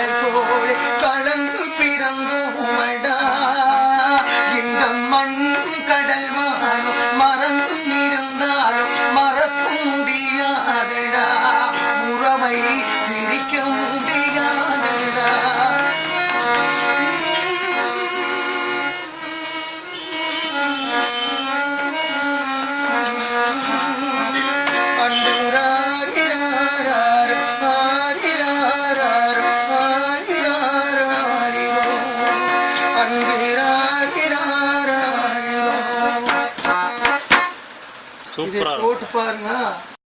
போல கலந்து பிறந்தோமடா இந்த மண் கடல் வாழும் மறந்தும் இருந்தாலும் மறக்க முடியாதடா உறவை பிரிக்க முடியாதடா சூப்பரா போட்டு பாருங்க.